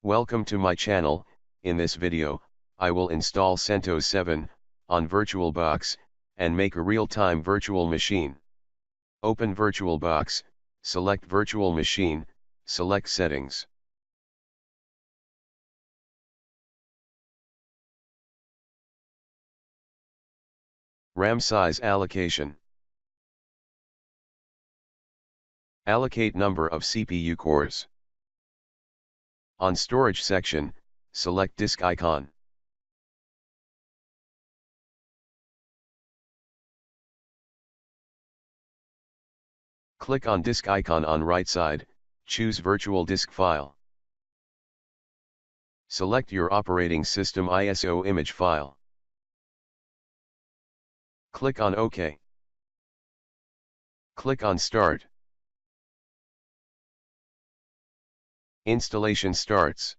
Welcome to my channel. In this video, I will install Centos 7 on VirtualBox and make a real-time virtual machine. Open VirtualBox, select Virtual Machine, select Settings. RAM size allocation. Allocate number of CPU cores. On Storage section, select Disk icon. Click on Disk icon on right side, choose Virtual Disk File. Select your operating system ISO image file. Click on OK. Click on Start. Installation starts.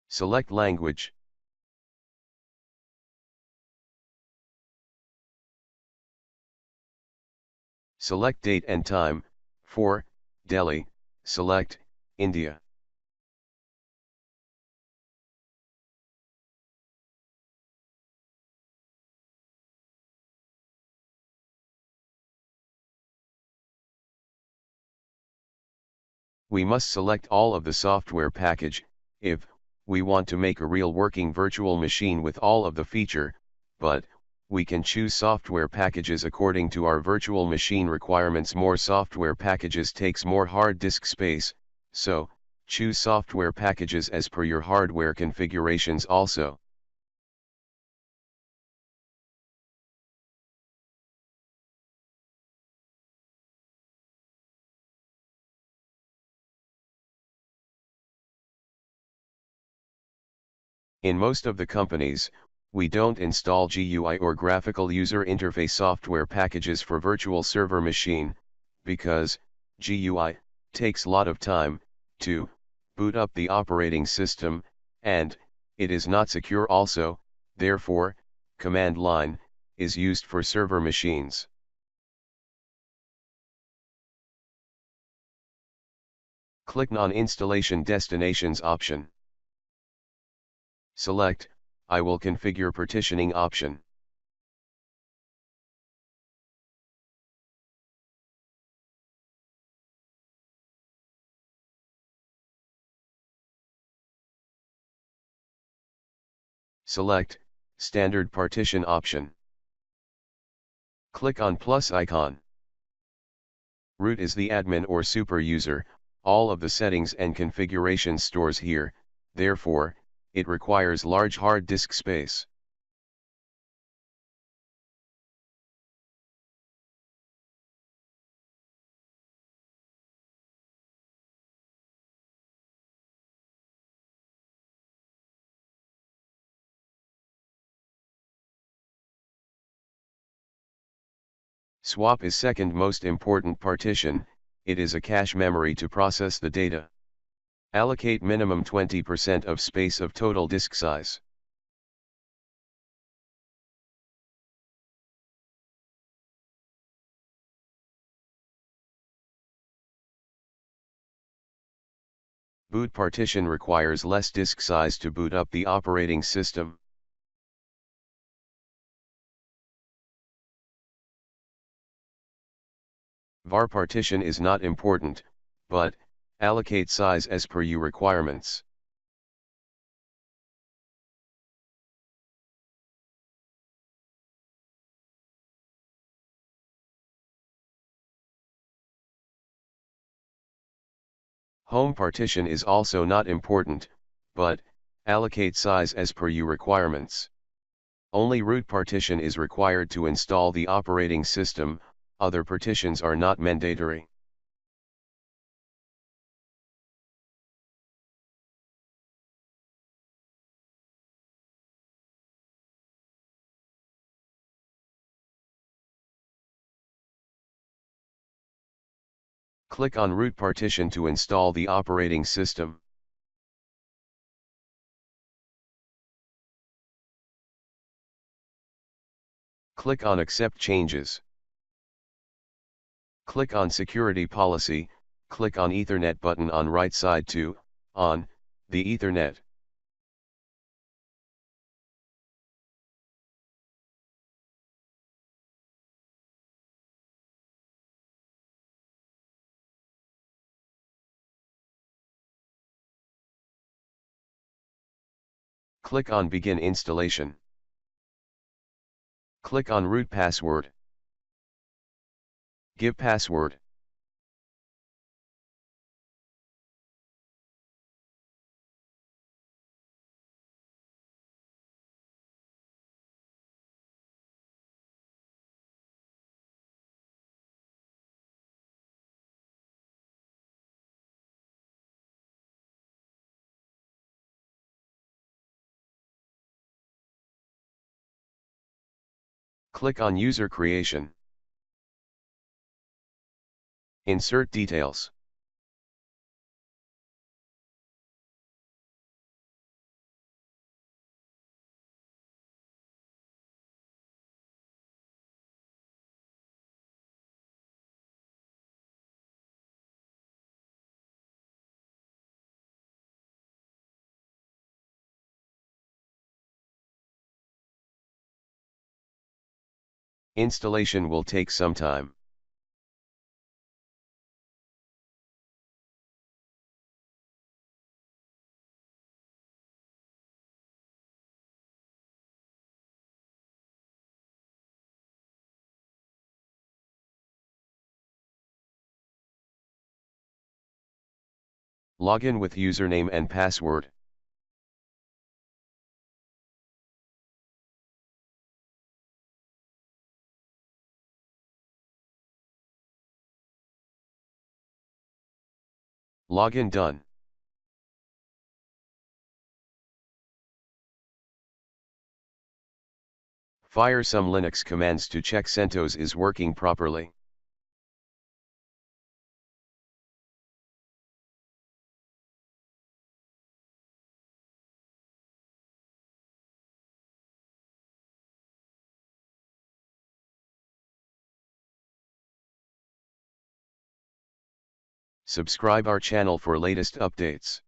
Select language. Select date and time, for Delhi, select India. We must select all of the software package, if we want to make a real working virtual machine with all of the feature, but we can choose software packages according to our virtual machine requirements. More software packages takes more hard disk space, so choose software packages as per your hardware configurations also. In most of the companies, we don't install GUI or graphical user interface software packages for virtual server machine, because GUI takes lot of time to boot up the operating system, and it is not secure also. Therefore, command line is used for server machines. Click Non-Installation Destinations option. Select, I will configure partitioning option. Select, Standard Partition option. Click on plus icon. Root is the admin or super user, all of the settings and configurations stores here, therefore, it requires large hard disk space. Swap is second most important partition. It is a cache memory to process the data. Allocate minimum 20% of space of total disk size. Boot partition requires less disk size to boot up the operating system. Var partition is not important, but allocate size as per your requirements. Home partition is also not important, but allocate size as per your requirements. Only root partition is required to install the operating system, other partitions are not mandatory. Click on root partition to install the operating system. Click on Accept Changes. Click on Security Policy, click on Ethernet button on right side to on the Ethernet. Click on Begin Installation. Click on Root Password. Give password. Click on User Creation. Insert details. Installation will take some time. Login with username and password. Login done. Fire some Linux commands to check Centos is working properly. Subscribe our channel for latest updates.